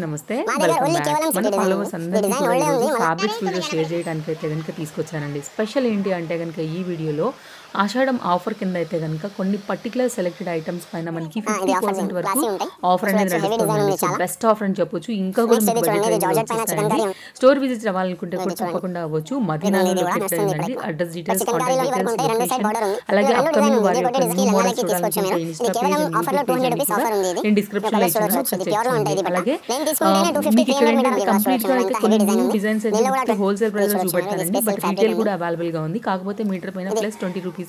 నమస్తే మన ఫాలోవర్స్ అందరికీ ఫ్యాబ్రిక్స్ వీడియో షేర్ చేయడానికి అయితే కనుక తీసుకొచ్చానండి. స్పెషల్ ఏంటి అంటే కనుక ఈ వీడియోలో ఆషాఢం ఆఫర్ కింద అయితే కనుక కొన్ని పర్టికులర్ సెలెక్టెడ్ ఐటమ్స్ పైన మనకి 50% వరకు ఆఫర్ అనేది నడుస్తుందండి. సో బెస్ట్ ఆఫర్ అని చెప్పొచ్చు. ఇంకా కూడా మీకు బడ్జెట్ వచ్చేస్తాయండి. స్టోర్ విజిట్ అవ్వాలనుకుంటే కూడా తప్పకుండా అవ్వచ్చు. మదీనాలో లొకేట్ అయ్యిందండి. Address details, contact details, location, అలాగే అప్కమింగ్ వారి యొక్క న్యూ మోడల్స్ చూడాలనుకుంటే ఇన్స్టా పేజ్ నేను డిస్క్రిప్షన్ లో ఇచ్చాను, ఒకసారి చెక్ చేయండి. అలాగే మీకు ఇక్కడ ఏంటంటే కంప్లీట్ గా అయితే కొన్ని న్యూ డిజైన్స్ అయితే హోల్సేల్ ప్రైస్ లో చూపెడతానండి. బట్ రీటైల్ కూడా అవైలబుల్ గా ఉంది. కాకపోతే మీటర్ పైన ప్లస్ 20 రూపీస్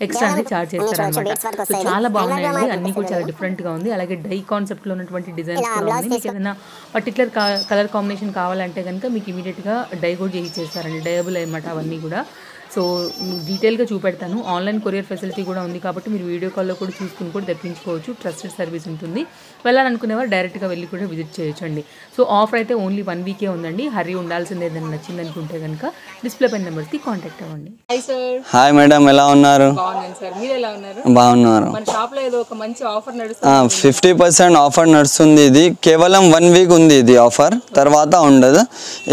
ఎక్స్ట్రా అనేది చార్జ్ చేస్తారనమాట. సో చాలా బాగున్నాయండి. అన్ని కూడా చాలా డిఫరెంట్ గా ఉంది. అలాగే డై కాన్సెప్ట్ లో ఉన్నటువంటి డిజైన్స్ కూడా ఉంది. మీకు ఏదైనా పర్టికులర్ కలర్ కాంబినేషన్ కావాలంటే కనుక మీకు ఇమీడియట్ గా డై కూడా చేయించేస్తారండి. డయబుల్ అనమాట అవన్నీ కూడా. సో డీటెయిల్గా చూపెడతాను. ఆన్లైన్ కొరియర్ ఫెసిలిటీ కూడా ఉంది కాబట్టి మీరు వీడియో కాల్లో కూడా చూసుకుని కూడా తెప్పించుకోవచ్చు. ట్రస్టెడ్ సర్వీస్ ఉంటుంది. వెళ్ళాలనుకునేవారు డైరెక్ట్గా వెళ్ళి కూడా విజిట్ చేయొచ్చండి. సో ఆఫర్ అయితే ఓన్లీ 1 వీకే ఉందండి. హరీ ఉండాల్సింది ఏదైనా నచ్చింది అనుకుంటే కనుక డిస్ప్లే పైన నెంబర్స్కి కాంటాక్ట్ అవ్వండి. హాయ్ మేడం, ఎలా ఉన్నారు? బాగున్నాను సార్, మీరు ఎలా ఉన్నారు? బాగున్నారు. మన షాప్ లో ఏదో ఒక మంచి ఆఫర్ నడుస్తుంది. 50% ఆఫర్ నడుస్తుంది. ఇది కేవలం 1 వీక్ ఉంది ఇది ఆఫర్, తర్వాత ఉండదు.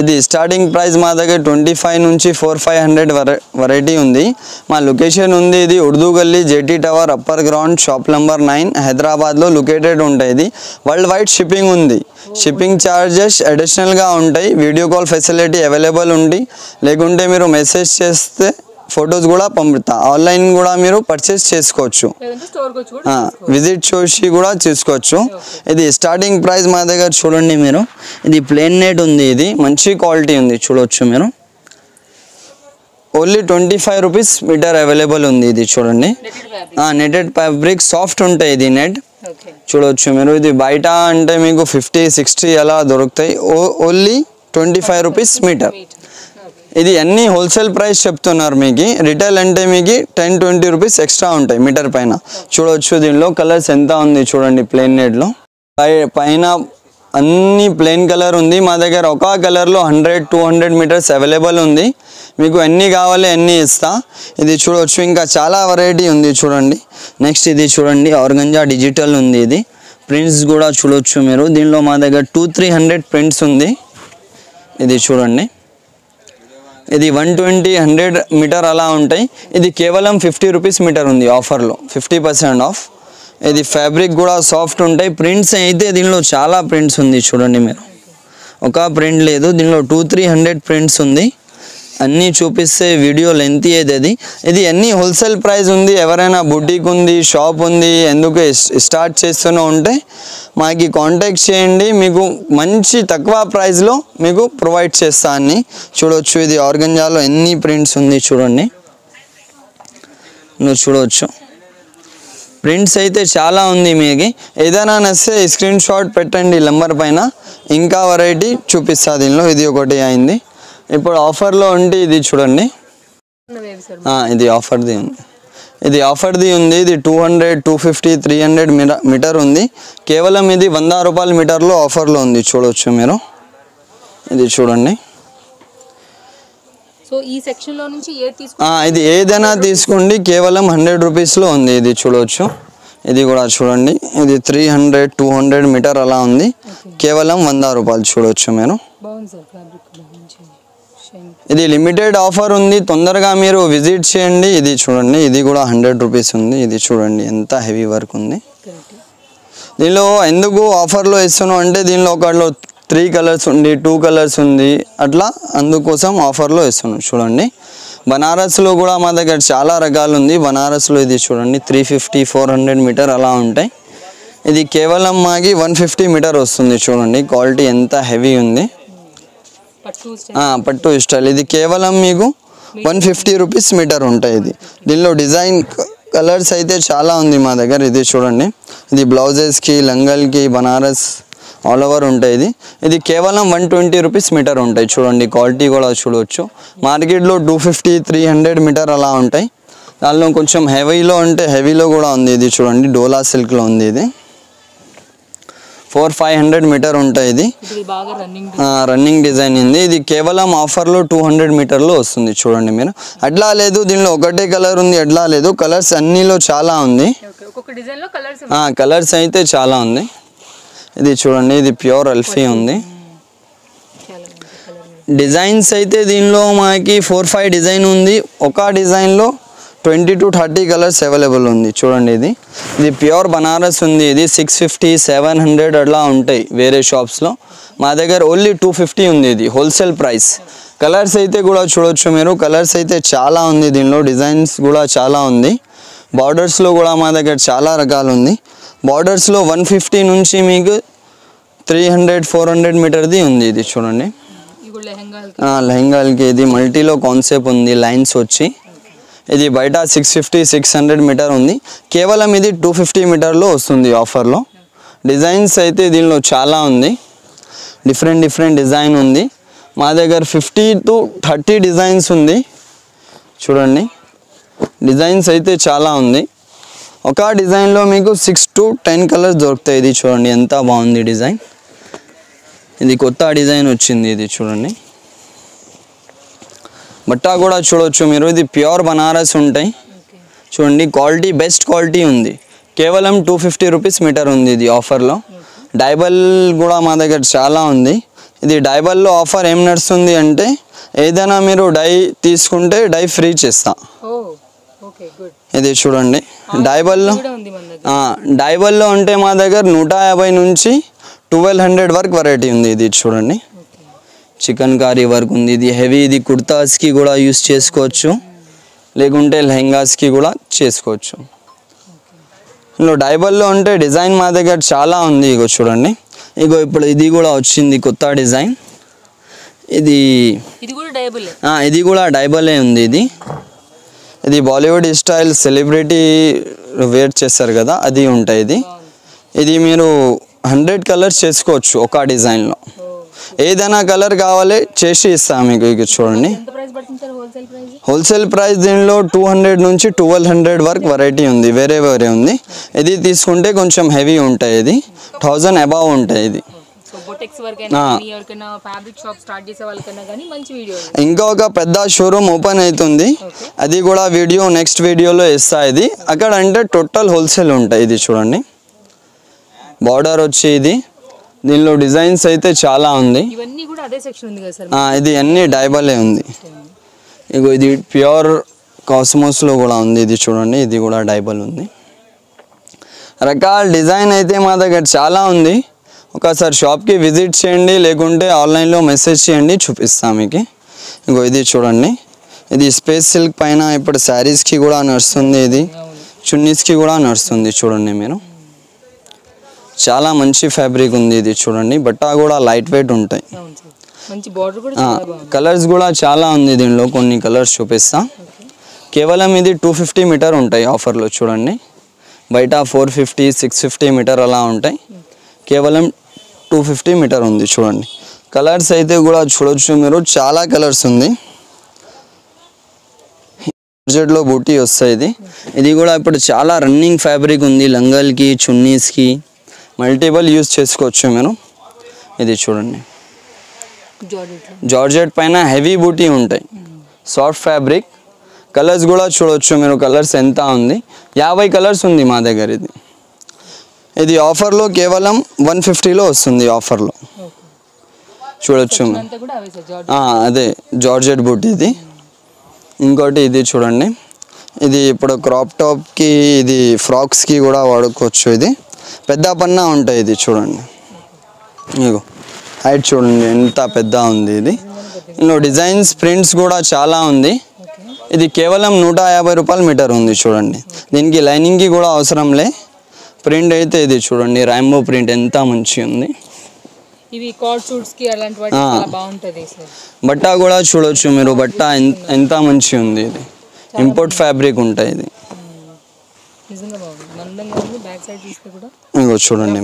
ఇది స్టార్టింగ్ ప్రైస్ మా దగ్గర 25 నుంచి 400-500 వెరైటీ ఉంది. మా లొకేషన్ ఉంది ఇది ఉర్దూ గల్లీ, JT tower, upper ground, shop number 9, హైదరాబాద్లో లొకేటెడ్ ఉంటాయి. ఇది వరల్డ్ వైడ్ షిప్పింగ్ ఉంది. షిప్పింగ్ ఛార్జెస్ అడిషనల్గా ఉంటాయి. వీడియో కాల్ ఫెసిలిటీ అవైలబుల్ ఉంది. లేకుంటే మీరు మెసేజ్ చేస్తే ఫొటోస్ కూడా పంపుతా. ఆన్లైన్ కూడా మీరు పర్చేస్ చేసుకోవచ్చు, విజిట్ చేసి కూడా చూసుకోవచ్చు. ఇది స్టార్టింగ్ ప్రైస్ మా దగ్గర చూడండి మీరు. ఇది ప్లేన్ నెట్ ఉంది. ఇది మంచి క్వాలిటీ ఉంది, చూడవచ్చు మీరు. ఓన్లీ 25 రూపీస్ మీటర్ అవైలబుల్ ఉంది. ఇది చూడండి, నెటెడ్ ఫ్యాబ్రిక్ సాఫ్ట్ ఉంటాయి. ఇది నెట్ చూడవచ్చు మీరు. ఇది బయట అంటే మీకు 50-60 అలా దొరుకుతాయి. Only 25 rupees metre. ఇది అన్ని హోల్సేల్ ప్రైస్ చెప్తున్నారు. మీకు రిటైల్ అంటే మీకు 10-20 రూపీస్ ఎక్స్ట్రా ఉంటాయి మీటర్ పైన. చూడవచ్చు దీనిలో కలర్స్ ఎంత ఉంది చూడండి. ప్లెయిన్ నెట్లో పైన అన్ని ప్లెయిన్ కలర్ ఉంది. మా దగ్గర ఒక కలర్లో 100-200 మీటర్స్ అవైలబుల్ ఉంది. మీకు ఎన్ని కావాలి అన్నీ ఇస్తా. ఇది చూడవచ్చు, ఇంకా చాలా వెరైటీ ఉంది చూడండి. నెక్స్ట్ ఇది చూడండి, ఆర్గంజా డిజిటల్ ఉంది. ఇది ప్రింట్స్ కూడా చూడవచ్చు మీరు. దీనిలో మా దగ్గర 200-300 ప్రింట్స్ ఉంది. ఇది చూడండి, ఇది 120-100 మీటర్ అలా ఉంటాయి. ఇది కేవలం 50 రూపీస్ మీటర్ ఉంది ఆఫర్లో, 50% ఆఫ్. ఇది ఫ్యాబ్రిక్ కూడా సాఫ్ట్ ఉంటాయి. ప్రింట్స్ అయితే దీనిలో చాలా ప్రింట్స్ ఉంది చూడండి మీరు. ఒక ప్రింట్ లేదు, దీనిలో 200-300 ప్రింట్స్ ఉంది. అన్నీ చూపిస్తే వీడియో లెంత్ ఏది. ఇది అన్నీ హోల్సేల్ ప్రైస్ ఉంది. ఎవరైనా బుటీక్ ఉంది, షాప్ ఉంది, ఎందుకు స్టార్ట్ చేస్తూనే ఉంటే మాకు కాంటాక్ట్ చేయండి. మీకు మంచి తక్కువ ప్రైస్లో మీకు ప్రొవైడ్ చేస్తా అన్ని. చూడవచ్చు, ఇది ఆర్గంజాలో ఎన్ని ప్రింట్స్ ఉంది చూడండి. నువ్వు చూడవచ్చు, ప్రింట్స్ అయితే చాలా ఉంది. మీకు ఏదైనా నచ్చితే స్క్రీన్ షాట్ పెట్టండి నెంబర్ పైన. ఇంకా వెరైటీ చూపిస్తా దీనిలో. ఇది ఒకటి అయింది ఇప్పుడు ఆఫర్లో ఉంటే. ఇది చూడండి, ఇది ఆఫర్ది ఉంది. ఇది ఆఫర్ది ఉంది. ఇది 200-250-300 మీటర్ ఉంది. కేవలం ఇది 100 రూపాయల మీటర్లో ఆఫర్లో ఉంది. చూడవచ్చు మీరు. ఇది చూడండి. సో ఈ సెక్షన్లో నుంచి ఇది ఏదైనా తీసుకోండి, కేవలం 100 రూపీస్లో ఉంది. ఇది చూడవచ్చు. ఇది కూడా చూడండి, ఇది 300-200 మీటర్ అలా ఉంది. కేవలం 100 రూపాయలు. చూడవచ్చు మీరు. ఇది లిమిటెడ్ ఆఫర్ ఉంది, తొందరగా మీరు విజిట్ చేయండి. ఇది చూడండి, ఇది కూడా 100 రూపీస్ ఉంది. ఇది చూడండి ఎంత హెవీ వర్క్ ఉంది. దీనిలో ఎందుకు ఆఫర్లో ఇస్తున్నాం అంటే దీనిలో ఒకటిలో 3 కలర్స్ ఉంది, 2 కలర్స్ ఉంది, అట్లా అందుకోసం ఆఫర్లో ఇస్తున్నాం. చూడండి, బనారస్లో కూడా మా దగ్గర చాలా రకాలు ఉంది. బనారస్లో ఇది చూడండి 350-400 మీటర్ అలా ఉంటాయి. ఇది కేవలం మాకి 150 మీటర్ వస్తుంది. చూడండి క్వాలిటీ ఎంత హెవీ ఉంది. పట్టు స్టైల్. ఇది కేవలం మీకు 150 రూపీస్ మీటర్ ఉంటాయి. ఇది దీనిలో డిజైన్ కలర్స్ అయితే చాలా ఉంది మా దగ్గర. ఇది చూడండి, ఇది బ్లౌజెస్కి, లంగల్కి, బనారస్ ఆల్ ఓవర్ ఉంటాయి. ఇది కేవలం 120 రూపీస్ మీటర్ ఉంటాయి. చూడండి క్వాలిటీ కూడా చూడవచ్చు. మార్కెట్లో 250-300 మీటర్ అలా ఉంటాయి. దానిలో కొంచెం హెవీలో ఉంటే హెవీలో కూడా ఉంది. ఇది చూడండి, డోలా సిల్క్లో ఉంది. ఇది 400-500 మీటర్ ఉంటాయి. ఇది రన్నింగ్ డిజైన్ ఉంది. ఇది కేవలం ఆఫర్లో 200 మీటర్లో వస్తుంది. చూడండి మీరు. అట్లా లేదు, దీనిలో ఒకటే కలర్ ఉంది, అట్లా లేదు, కలర్స్ అన్నిలో చాలా ఉంది. కలర్స్ అయితే చాలా ఉంది. ఇది చూడండి, ఇది ప్యూర్ అల్ఫీ ఉంది. డిజైన్స్ అయితే దీనిలో మనకి 4-5 డిజైన్ ఉంది. ఒక డిజైన్లో 20 to 30 కలర్స్ అవైలబుల్ ఉంది. చూడండి, ఇది ప్యూర్ బనారస్ ఉంది. ఇది 650-700 అట్లా ఉంటాయి వేరే షాప్స్లో. మా దగ్గర ఓన్లీ 250 ఉంది. ఇది హోల్సేల్ ప్రైస్. కలర్స్ అయితే కూడా చూడొచ్చు మీరు. కలర్స్ అయితే చాలా ఉంది దీనిలో. డిజైన్స్ కూడా చాలా ఉంది. బార్డర్స్లో కూడా మా దగ్గర చాలా రకాలు ఉంది. బార్డర్స్లో 150 నుంచి మీకు 300-400 మీటర్ది ఉంది. ఇది చూడండి, లెహంగాలకి. ఇది మల్టీలో కాన్సెప్ట్ ఉంది, లైన్స్ వచ్చి. ఇది బయట 650-600 మీటర్ ఉంది. కేవలం ఇది 250 మీటర్లో వస్తుంది ఆఫర్లో. డిజైన్స్ అయితే దీనిలో చాలా ఉంది. డిఫరెంట్ డిజైన్ ఉంది. మా దగ్గర 50 to 30 డిజైన్స్ ఉంది. చూడండి, డిజైన్స్ అయితే చాలా ఉంది. ఒక డిజైన్లో మీకు 6 to 10 కలర్స్ దొరుకుతాయి. ఇది చూడండి ఎంత బాగుంది డిజైన్. ఇది కొత్త డిజైన్ వచ్చింది. ఇది చూడండి, బట్ట కూడా చూడొచ్చు మీరు. ఇది ప్యూర్ బనారస్ ఉంటాయి. చూడండి, క్వాలిటీ బెస్ట్ క్వాలిటీ ఉంది. కేవలం 250 రూపీస్ మీటర్ ఉంది ఇది ఆఫర్లో. డైబల్ కూడా మా దగ్గర చాలా ఉంది. ఇది డైబల్లో ఆఫర్ ఏం నడుస్తుంది అంటే ఏదైనా మీరు డై తీసుకుంటే డై ఫ్రీ చేస్తా. ఇది చూడండి, డైబల్లో అంటే మా దగ్గర 150 నుంచి 1200 వరకు వెరైటీ ఉంది. ఇది చూడండి, చికెన్ కారీ వర్క్ ఉంది. ఇది హెవీ. ఇది కుర్తాస్కి కూడా యూస్ చేసుకోవచ్చు, లేకుంటే లెహంగాస్కి కూడా చేసుకోవచ్చు. ఇందులో డైబల్లో అంటే డిజైన్ మా దగ్గర చాలా ఉంది. ఇగో చూడండి, ఇగో ఇప్పుడు ఇది కూడా వచ్చింది కొత్త డిజైన్. ఇది కూడా డైబలే ఉంది. ఇది బాలీవుడ్ స్టైల్ సెలబ్రిటీ వేర్ చేస్తారు కదా, అది ఉంటాయి. ఇది మీరు 100 కలర్స్ చేసుకోవచ్చు ఒక డిజైన్లో. ఏదైనా కలర్ కావాలి చేసి ఇస్తాం మీకు. ఇక చూడండి, హోల్సేల్ ప్రైస్ దీనిలో 200 నుంచి 1200 వరకు వెరైటీ ఉంది. వేరే ఉంది. ఇది తీసుకుంటే కొంచెం హెవీ ఉంటాయి. ఇది 1000 అబవ్ ఉంటాయి. ఇది ఇంకా ఒక పెద్ద షోరూమ్ ఓపెన్ అవుతుంది. అది కూడా వీడియో నెక్స్ట్ వీడియోలో ఇస్తా. ఇది అక్కడ అంటే టోటల్ హోల్సేల్ ఉంటాయి. ఇది చూడండి, బార్డర్ వచ్చి ఇది. దీనిలో డిజైన్స్ అయితే చాలా ఉంది. ఇది అన్ని డైబలే ఉంది. ఇగో ఇది ప్యూర్ కాస్మోస్లో కూడా ఉంది. ఇది చూడండి, ఇది కూడా డైబల్ ఉంది. రకాల డిజైన్ అయితే మా దగ్గర చాలా ఉంది. ఒకసారి షాప్కి విజిట్ చేయండి, లేకుంటే ఆన్లైన్లో మెసేజ్ చేయండి, చూపిస్తాం మీకు. ఇగో ఇది చూడండి, ఇది స్పేస్ సిల్క్ పైన ఇప్పుడు శారీస్కి కూడా నడుస్తుంది. ఇది చున్నీస్కి కూడా నడుస్తుంది. చూడండి మీరు, చాలా మంచి ఫ్యాబ్రిక్ ఉంది. ఇది చూడండి, బట్ట కూడా లైట్ వెయిట్ ఉంటాయి. కలర్స్ కూడా చాలా ఉంది దీనిలో. కొన్ని కలర్స్ చూపిస్తా. కేవలం ఇది 250 మీటర్ ఉంటాయి ఆఫర్లో. చూడండి, బయట 450-650 మీటర్ అలా ఉంటాయి. కేవలం 250 మీటర్ ఉంది. చూడండి, కలర్స్ అయితే కూడా చూడొచ్చు మీరు. చాలా కలర్స్ ఉంది. బడ్జెట్లో బూటీ వస్తాయి. ఇది కూడా ఇప్పుడు చాలా రన్నింగ్ ఫ్యాబ్రిక్ ఉంది. లంగల్కి, చున్నీస్కి మల్టిపుల్ యూస్ చేసుకోవచ్చు మీరు. ఇది చూడండి, జార్జెట్ పైన హెవీ బూటీ ఉంటాయి. Soft fabric. కలర్స్ కూడా చూడొచ్చు మీరు. కలర్స్ ఎంత ఉంది, 50 కలర్స్ ఉంది మా దగ్గర. ఇది ఆఫర్లో కేవలం 150లో వస్తుంది ఆఫర్లో. చూడొచ్చు అదే జార్జెట్ బూటీ. ఇది ఇంకోటి ఇది చూడండి, ఇది ఇప్పుడు క్రాప్ టాప్కి, ఇది ఫ్రాక్స్కి కూడా వాడుకోవచ్చు. ఇది పెద్ద పన్నా ఉంటాయి. ఇది చూడండి, ఇగో హైట్ చూడండి ఎంత పెద్ద ఉంది. ఇది ఇందులో డిజైన్స్ ప్రింట్స్ కూడా చాలా ఉంది. ఇది కేవలం 150 రూపాయలు మీటర్ ఉంది. చూడండి, దీనికి లైనింగ్కి కూడా అవసరం లే. ప్రింట్ అయితే ఇది చూడండి, రాంబో ప్రింట్ ఎంత మంచి ఉంది. బట్ట కూడా చూడొచ్చు మీరు. బట్ట ఎంత మంచి ఉంది. ఇది ఇంపోర్ట్ ఫ్యాబ్రిక్ ఉంటాయి. ఇది ఇగో చూడండి,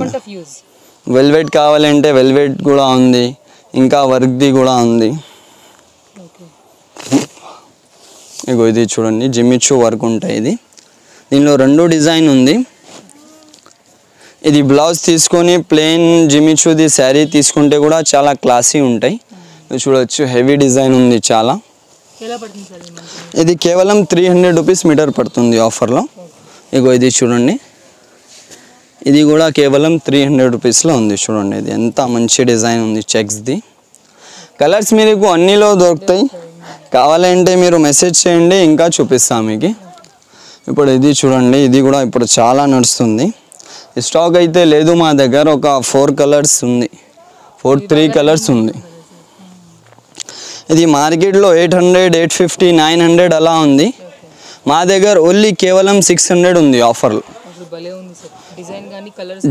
వెల్వెట్ కావాలంటే వెల్వెట్ కూడా ఉంది. ఇంకా వర్క్ది కూడా ఉంది. ఇగో ఇది చూడండి, జిమ్మిచూ వర్క్ ఉంటాయి. ఇది దీనిలో 2 డిజైన్ ఉంది. ఇది బ్లౌజ్ తీసుకొని ప్లెయిన్ జిమ్మిచూది శారీ తీసుకుంటే కూడా చాలా క్లాసీ ఉంటాయి. చూడొచ్చు, హెవీ డిజైన్ ఉంది చాలా. ఇది కేవలం 300 రూపీస్ మీటర్ పడుతుంది ఆఫర్లో. ఇగో ఇది చూడండి, ఇది కూడా కేవలం 300 రూపీస్లో ఉంది చూడండి. ఇది ఎంత మంచి డిజైన్ ఉంది చెక్స్ది. కలర్స్ మీకు అన్నిలో దొరుకుతాయి, కావాలంటే మీరు మెసేజ్ చేయండి ఇంకా చూపిస్తాం మీకు. ఇప్పుడు ఇది చూడండి, ఇది కూడా ఇప్పుడు చాలా నడుస్తుంది. స్టాక్ అయితే లేదు మా దగ్గర, ఒక 4 కలర్స్ ఉంది, 3 కలర్స్ ఉంది. ఇది మార్కెట్లో 800, 850, 900 అలా ఉంది. మా దగ్గర ఓన్లీ కేవలం 600 ఉంది ఆఫర్లో.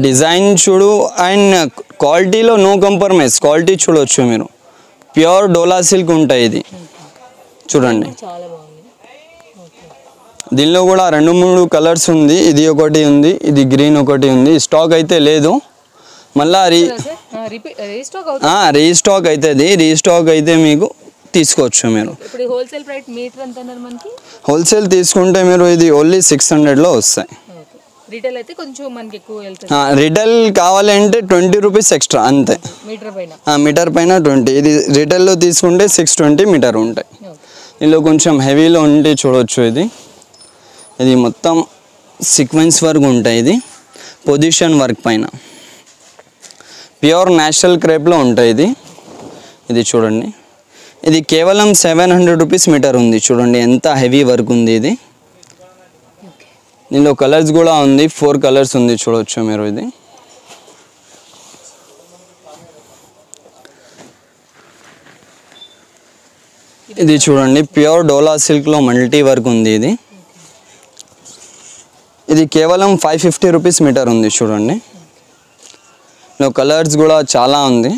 డిజైన్ చూడు అండ్ క్వాలిటీలో నో కంప్రమైజ్. క్వాలిటీ చూడవచ్చు మీరు, ప్యూర్ డోలా సిల్క్ ఉంటాయి. ఇది చూడండి, దీనిలో కూడా 2-3 కలర్స్ ఉంది. ఇది ఒకటి ఉంది, ఇది గ్రీన్ ఒకటి ఉంది. స్టాక్ అయితే లేదు, మళ్ళా రీస్టాక్ అవుతుంది. రీస్టాక్ అయితే మీకు తీసుకోవచ్చు మీరు. హోల్సేల్ తీసుకుంటే మీరు ఇది ఓన్లీ 600లో వస్తాయి. రిటైల్ కావాలంటే 20 రూపీస్ ఎక్స్ట్రా అంతే, మీటర్ పైన 20. ఇది రిటైల్లో తీసుకుంటే 620 మీటర్ ఉంటాయి. ఇందులో కొంచెం హెవీలో ఉంటే చూడవచ్చు. ఇది మొత్తం సీక్వెన్స్ వర్క్ ఉంటాయి. ఇది పొజిషన్ వర్క్ పైన ప్యూర్ నేషనల్ క్రేప్లో ఉంటాయి. ఇది చూడండి, ఇది కేవలం 700 రూపీస్ మీటర్ ఉంది. చూడండి ఎంత హెవీ వర్క్ ఉంది. ఇది దీనిలో కలర్స్ కూడా ఉంది, 4 కలర్స్ ఉంది చూడవచ్చు మీరు. ఇది చూడండి, ప్యూర్ డోలా సిల్క్లో మల్టీ వర్క్ ఉంది. ఇది కేవలం 550 రూపీస్ మీటర్ ఉంది చూడండి. కలర్స్ కూడా చాలా ఉంది.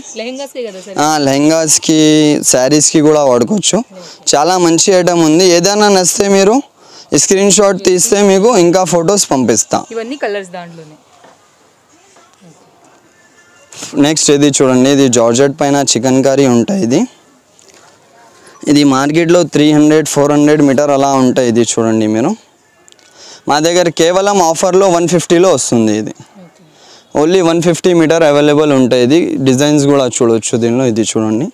లెహంగాస్కి, శారీస్కి కూడా వాడుకోవచ్చు. చాలా మంచి ఐటమ్ ఉంది. ఏదైనా నచ్చితే మీరు స్క్రీన్ షాట్ తీస్తే మీకు ఇంకా ఫొటోస్ పంపిస్తా. నెక్స్ట్ ఇది చూడండి, ఇది జార్జెట్ పైన చికెన్ కర్రీ ఉంటాయి. ఇది మార్కెట్లో 300, 400 మీటర్ అలా ఉంటాయి. ఇది చూడండి మీరు, మా దగ్గర కేవలం ఆఫర్లో 150లో వస్తుంది. ఇది ఓన్లీ 150 మీటర్ అవైలబుల్ ఉంటాయి. ఇది డిజైన్స్ కూడా చూడవచ్చు దీనిలో. ఇది చూడండి,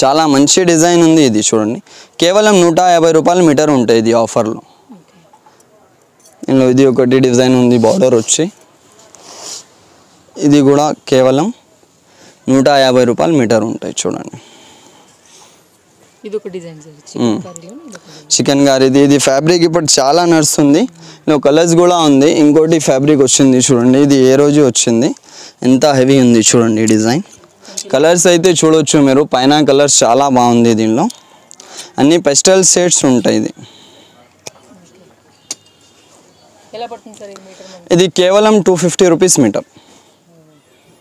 చాలా మంచి డిజైన్ ఉంది. ఇది చూడండి, కేవలం 150 రూపాయలు మీటర్ ఉంటాయి ఇది ఆఫర్లో. ఇందులో ఇది ఒకటి డిజైన్ ఉంది, బార్డర్ వచ్చి. ఇది కూడా కేవలం 150 రూపాయలు మీటర్ ఉంటాయి చూడండి. చికెన్ కర్రీది. ఇది ఫ్యాబ్రిక్ ఇప్పుడు చాలా నడుస్తుంది. కలర్స్ కూడా ఉంది. ఇంకోటి ఫ్యాబ్రిక్ వచ్చింది చూడండి, ఇది ఏ రోజు వచ్చింది. ఎంత హెవీ ఉంది చూడండి డిజైన్. కలర్స్ అయితే చూడవచ్చు మీరు, పైన కలర్స్ చాలా బాగుంది. దీనిలో అన్ని పెస్టల్ షేడ్స్ ఉంటాయి. ఇది కేవలం 250 రూపీస్ మీటర్.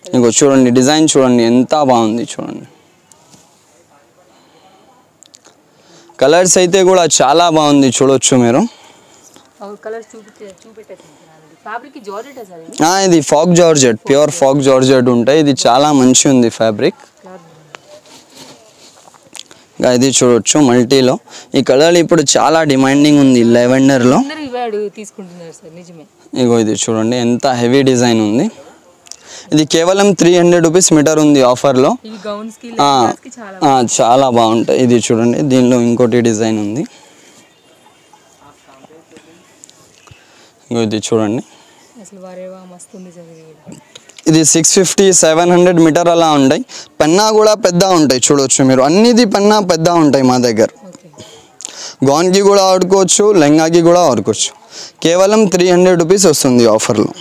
ఇంకో చూడండి డిజైన్ చూడండి ఎంత బాగుంది చూడండి. కలర్స్ అయితే కూడా చాలా బాగుంది చూడవచ్చు మీరు. ఇది ఫాక్ జార్జెట్, ప్యూర్ ఫాక్ జార్జెట్ ఉంటాయి. ఇది చాలా మంచి ఉంది ఫ్యాబ్రిక్. ఇది చూడవచ్చు మల్టీలో. ఈ కలర్ ఇప్పుడు చాలా డిమాండింగ్ ఉంది లెవెండర్లో. ఇగో ఇది చూడండి ఎంత హెవీ డిజైన్ ఉంది. ఇది కేవలం 300 రూపీస్ మీటర్ ఉంది ఆఫర్లో. చాలా బాగుంటాయి. ఇది చూడండి, దీనిలో ఇంకోటి డిజైన్ ఉంది. ఇది చూడండి, ఇది 650, 700 మీటర్ అలా ఉంటాయి. పన్నా కూడా పెద్ద ఉంటాయి చూడవచ్చు మీరు. అన్నిది పన్నా పెద్ద ఉంటాయి మా దగ్గర. గౌన్కి కూడా వాడుకోవచ్చు, లెహంగాకి కూడా వాడుకోవచ్చు. కేవలం 300 రూపీస్ వస్తుంది ఆఫర్లో.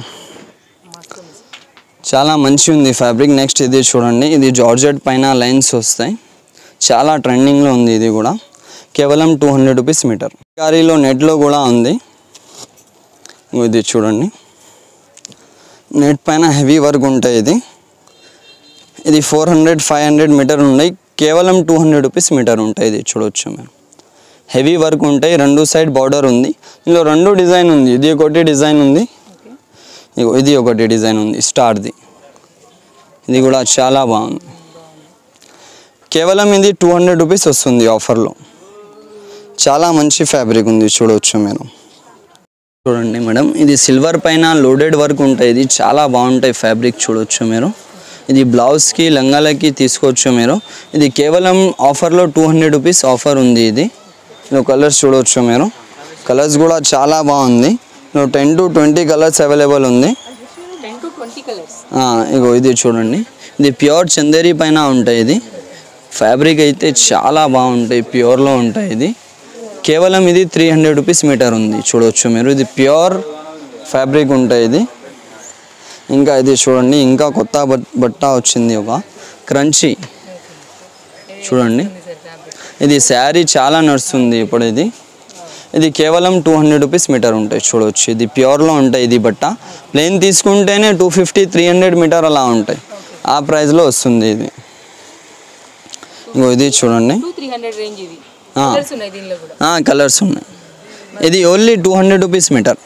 చాలా మంచి ఉంది ఫ్యాబ్రిక్. నెక్స్ట్ ఇది చూడండి, ఇది జార్జెట్ పైన లైన్స్ వస్తాయి. చాలా ట్రెండింగ్లో ఉంది. ఇది కూడా కేవలం 200 రూపీస్ మీటర్. కారీలో నెట్లో కూడా ఉంది. ఇది చూడండి, నెట్ పైన హెవీ వర్క్ ఉంటాయి. ఇది 400, 500 మీటర్ ఉన్నాయి. కేవలం 200 రూపీస్ మీటర్ ఉంటాయి. ఇది చూడవచ్చు మేము, హెవీ వర్క్ ఉంటాయి. 2 సైడ్ బార్డర్ ఉంది. ఇందులో 2 డిజైన్ ఉంది. ఇది ఒకటి డిజైన్ ఉంది, ఇది ఒకటి డిజైన్ ఉంది స్టార్ది. ఇది కూడా చాలా బాగుంది. కేవలం ఇది 200 రూపీస్ వస్తుంది ఆఫర్లో. చాలా మంచి ఫ్యాబ్రిక్ ఉంది చూడవచ్చు మీరు. చూడండి మేడం, ఇది సిల్వర్ పైన లోడెడ్ వర్క్ ఉంటాయి. ఇది చాలా బాగుంటాయి ఫ్యాబ్రిక్ చూడవచ్చు మీరు. ఇది బ్లౌజ్కి, లంగాలకి తీసుకోవచ్చు మీరు. ఇది కేవలం ఆఫర్లో 200 రూపీస్ ఆఫర్ ఉంది. ఇది కలర్స్ చూడవచ్చు మీరు. కలర్స్ కూడా చాలా బాగుంది. 10 to 20 కలర్స్ అవైలబుల్ ఉంది. 10 to 20 కలర్స్. ఇగో ఇది చూడండి, ఇది ప్యూర్ చందేరి పైన ఉంటాయి. ఇది ఫ్యాబ్రిక్ అయితే చాలా బాగుంటాయి, ప్యూర్లో ఉంటాయి. ఇది కేవలం ఇది 300 రూపీస్ మీటర్ ఉంది, చూడవచ్చు మీరు. ఇది ప్యూర్ ఫ్యాబ్రిక్ ఉంటాయి ఇది. ఇంకా ఇది చూడండి, ఇంకా కొత్త బట్ట వచ్చింది, ఒక క్రంచీ చూడండి. ఇది శారీ చాలా నడుస్తుంది ఇప్పుడు. ఇది కేవలం 200 రూపీస్ మీటర్ ఉంటాయి, చూడవచ్చు. ఇది ప్యూర్లో ఉంటాయి. ఇది బట్ట ప్లెయిన్ తీసుకుంటేనే 250-300 మీటర్ అలా ఉంటాయి, ఆ ప్రైస్లో వస్తుంది ఇది. ఇంకో ఇది చూడండి, కలర్స్ ఉన్నాయి. ఇది ఓన్లీ 200 రూపీస్ మీటర్.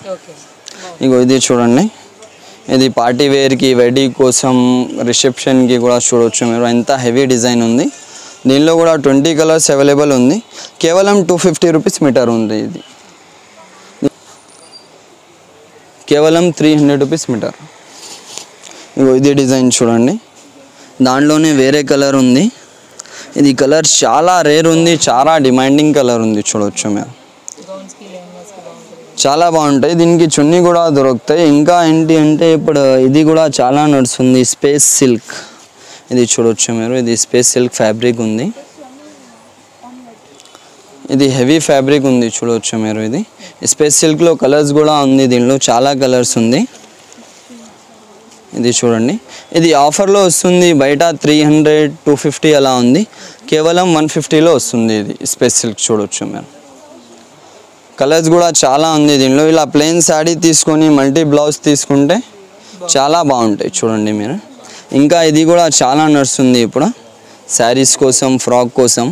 ఇంకో ఇది చూడండి, ఇది పార్టీ వేర్కి, వెడ్డింగ్ కోసం, రిసెప్షన్కి కూడా చూడవచ్చు మీరు. ఎంత హెవీ డిజైన్ ఉంది. దీనిలో కూడా 20 కలర్స్ అవైలబుల్ ఉంది. కేవలం 250 రూపీస్ మీటర్ ఉంది. ఇది కేవలం 300 రూపీస్ మీటర్. ఇంకో ఇది డిజైన్ చూడండి, దాంట్లోనే వేరే కలర్ ఉంది. ఇది కలర్ చాలా రేర్ ఉంది, చాలా డిమాండింగ్ కలర్ ఉంది, చూడవచ్చు మీరు. చాలా బాగుంటాయి. దీనికి చున్నీ కూడా దొరుకుతాయి. ఇంకా ఏంటి అంటే ఇప్పుడు ఇది కూడా చాలా నడుస్తుంది, స్పేస్ సిల్క్. ఇది చూడవచ్చు మీరు, ఇది స్పేస్ సిల్క్ ఫ్యాబ్రిక్ ఉంది. ఇది హెవీ ఫ్యాబ్రిక్ ఉంది, చూడవచ్చు మీరు. ఇది స్పేస్ సిల్క్లో కలర్స్ కూడా ఉంది, దీనిలో చాలా కలర్స్ ఉంది. ఇది చూడండి, ఇది ఆఫర్లో వస్తుంది. బయట 300-250 అలా ఉంది, కేవలం 150లో వస్తుంది. ఇది స్పేస్ సిల్క్ చూడవచ్చు మీరు. కలర్స్ కూడా చాలా ఉంది దీనిలో. ఇలా ప్లెయిన్ శారీ తీసుకొని మల్టీ బ్లౌజ్ తీసుకుంటే చాలా బాగుంటాయి, చూడండి మీరు. ఇంకా ఇది కూడా చాలా నడుస్తుంది ఇప్పుడు, శారీస్ కోసం, ఫ్రాక్ కోసం.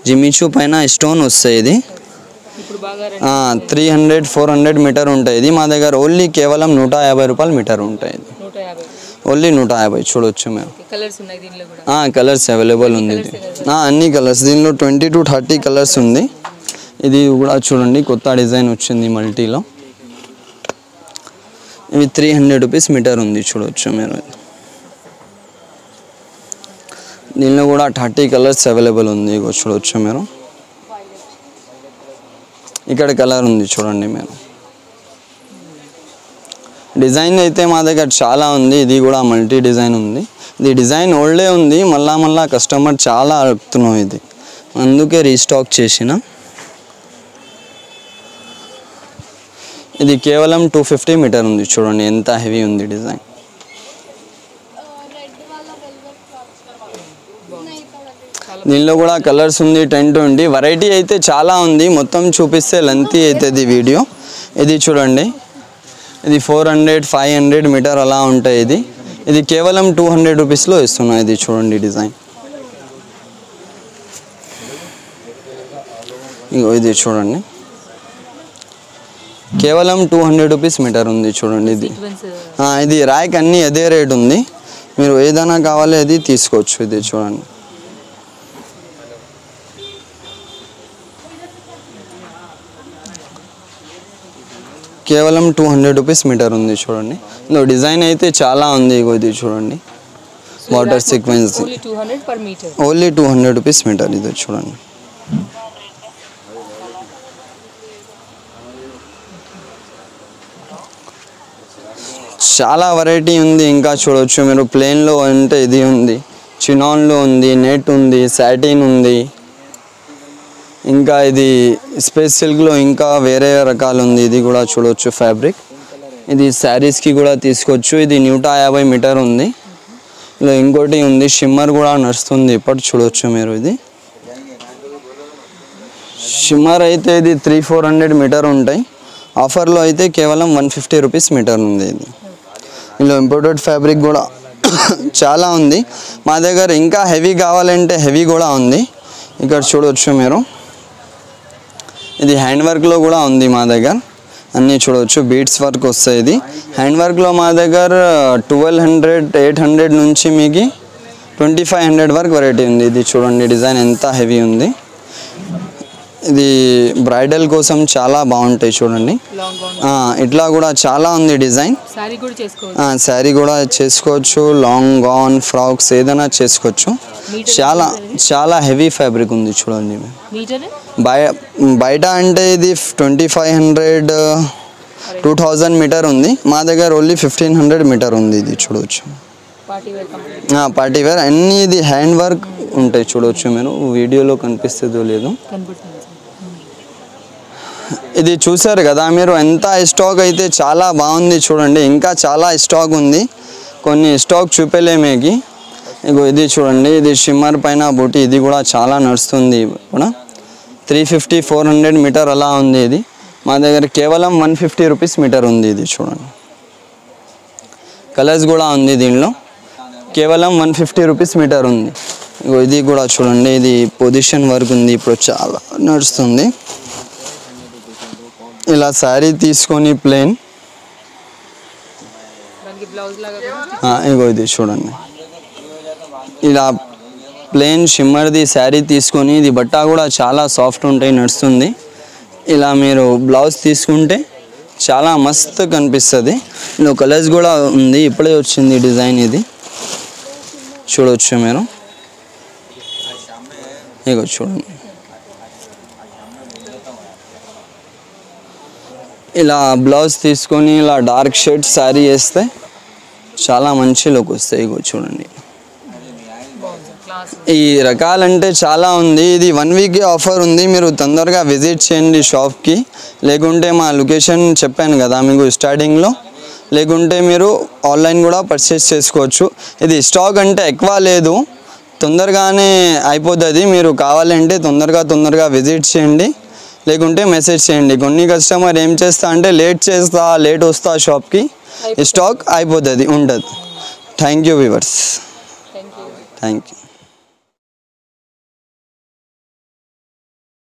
జిమిచూ పైన స్టోన్ వస్తాయి. ఇది 300-400 మీటర్ ఉంటాయి. ఇది మా దగ్గర ఓన్లీ కేవలం 150 రూపాయలు మీటర్ ఉంటాయి. ఇది ఓన్లీ 150, చూడవచ్చు మేము. కలర్స్ అవైలబుల్ ఉంది. అన్ని కలర్స్ దీనిలో 20 to 30 కలర్స్ ఉంది. ఇది కూడా చూడండి, కొత్త డిజైన్ వచ్చింది మల్టీలో. ఇవి 300 రూపీస్ మీటర్ ఉంది, చూడవచ్చు మీరు. దీనిలో కూడా 30 కలర్స్ అవైలబుల్ ఉంది, ఇగో చూడవచ్చు మీరు. ఇక్కడ కలర్ ఉంది చూడండి మీరు. డిజైన్ అయితే మా దగ్గర చాలా ఉంది. ఇది కూడా మల్టీ డిజైన్ ఉంది. ఇది డిజైన్ ఓల్డే ఉంది, మళ్ళా కస్టమర్ చాలా అడుగుతున్నాం, ఇది అందుకే రీస్టాక్ చేసిన. ఇది కేవలం 250 మీటర్ ఉంది, చూడండి ఎంత హెవీ ఉంది డిజైన్. దీనిలో కూడా కలర్స్ ఉంది 10-20. వెరైటీ అయితే చాలా ఉంది, మొత్తం చూపిస్తే లెంతీ అవుతుంది వీడియో. ఇది చూడండి, ఇది 400-500 మీటర్ అలా ఉంటాయి. ఇది కేవలం 200 రూపీస్లో ఇస్తున్నాయి. ఇది చూడండి డిజైన్. ఇది చూడండి, కేవలం 200 రూపీస్ మీటర్ ఉంది, చూడండి. ఇది ర్యాక్ అన్నీ అదే రేట్ ఉంది, మీరు ఏదైనా కావాలి అది తీసుకోవచ్చు. ఇది చూడండి, కేవలం 200 రూపీస్ మీటర్ ఉంది, చూడండి. డిజైన్ అయితే చాలా ఉంది. ఇది చూడండి, water sequence, only 200 rupees metre. ఇది చూడండి, చాలా వెరైటీ ఉంది. ఇంకా చూడవచ్చు మీరు, ప్లెయిన్లో అంటే ఇది ఉంది, చినాన్లో ఉంది, నెట్ ఉంది, సాటిన్ ఉంది. ఇంకా ఇది స్పేస్ సిల్క్లో ఇంకా వేరే రకాలు ఉంది. ఇది కూడా చూడవచ్చు ఫ్యాబ్రిక్. ఇది శారీస్కి కూడా తీసుకోవచ్చు. ఇది 150 మీటర్ ఉంది. ఇలా ఇంకోటి ఉంది, షిమ్మర్ కూడా నడుస్తుంది ఇప్పుడు, చూడవచ్చు మీరు. ఇది షిమ్మర్ అయితే ఇది 300-400 మీటర్ ఉంటాయి. ఆఫర్లో అయితే కేవలం 150 రూపీస్ మీటర్ ఉంది. ఇది ఇలా ఇంపోర్టెడ్ ఫ్యాబ్రిక్ కూడా చాలా ఉంది మా దగ్గర. ఇంకా హెవీ కావాలంటే హెవీ కూడా ఉంది. ఇక్కడ చూడవచ్చు మీరు, ఇది హ్యాండ్ వర్క్లో కూడా ఉంది మా దగ్గర. అన్నీ చూడవచ్చు, బీడ్స్ వర్క్ వస్తాయి. ఇది హ్యాండ్ వర్క్లో మా దగ్గర 1200-800 నుంచి మీకు 2500 వరకు వెరైటీ ఉంది. ఇది చూడండి డిజైన్ ఎంత హెవీ ఉంది. ఇది బ్రైడల్ కోసం చాలా బాగుంటాయి, చూడండి. ఇట్లా కూడా చాలా ఉంది డిజైన్. శారీ కూడా చేసుకోవచ్చు, లాంగ్ గౌన్, ఫ్రాక్స్ ఏదైనా చేసుకోవచ్చు. చాలా చాలా హెవీ ఫ్యాబ్రిక్ ఉంది, చూడండి. బయట అంటే ఇది 2500 2000 మీటర్ ఉంది, మా దగ్గర ఓన్లీ 1500 మీటర్ ఉంది. ఇది చూడవచ్చు, పార్టీ వేర్ అన్నీ. ఇది హ్యాండ్ వర్క్ ఉంటాయి, చూడవచ్చు మీరు, వీడియోలో కనిపిస్తుందో లేదు. ఇది చూసారు కదా మీరు, ఎంత స్టాక్ అయితే చాలా బాగుంది చూడండి. ఇంకా చాలా స్టాక్ ఉంది, కొన్ని స్టాక్ చూపలేమేకి. ఇగో ఇది చూడండి, ఇది షిమ్మర్ పైన బూటీ, ఇది కూడా చాలా నడుస్తుంది కూడా. 350-400 మీటర్ అలా ఉంది. ఇది మా దగ్గర కేవలం 150 రూపీస్ మీటర్ ఉంది. ఇది చూడండి, కలర్స్ కూడా ఉంది దీనిలో, కేవలం 150 రూపీస్ మీటర్ ఉంది. ఇగో ఇది కూడా చూడండి, ఇది పొజిషన్ వర్క్ ఉంది, ఇప్పుడు చాలా నడుస్తుంది. ఇలా శారీ తీసుకొని ప్లెయిన్, ఇగో ఇది చూడండి, ఇలా ప్లెయిన్ షిమ్మర్ది శారీ తీసుకొని, ఇది బట్ట కూడా చాలా సాఫ్ట్ ఉంటాయి, నడుస్తుంది. ఇలా మీరు బ్లౌజ్ తీసుకుంటే చాలా మస్తు కనిపిస్తుంది. ఇందులో కలర్స్ కూడా ఉంది, ఇప్పుడే వచ్చింది డిజైన్. ఇది చూడవచ్చు మీరు, ఇగో చూడండి, ఇలా బ్లౌజ్ తీసుకొని ఇలా డార్క్ షేడ్ శారీ వేస్తే చాలా మంచి లుక్ వస్తాయి. ఇగో చూడండి, ఈ రకాలంటే చాలా ఉంది. ఇది 1 వీక్ ఆఫర్ ఉంది, మీరు తొందరగా విజిట్ చేయండి షాప్కి. లేకుంటే మా లొకేషన్ చెప్పాను కదా మీకు స్టార్టింగ్లో, లేకుంటే మీరు ఆన్లైన్ కూడా పర్చేస్ చేసుకోవచ్చు. ఇది స్టాక్ అంటే ఎక్కువ లేదు, తొందరగానే అయిపోతుంది. మీరు కావాలంటే తొందరగా విజిట్ చేయండి, లేకుంటే మెసేజ్ చేయండి. కొన్ని కస్టమర్ ఏం చేస్తా అంటే లేట్ వస్తా షాప్కి, స్టాక్ అయిపోతుంది ఉంటుంది. Thank you viewers, thank you.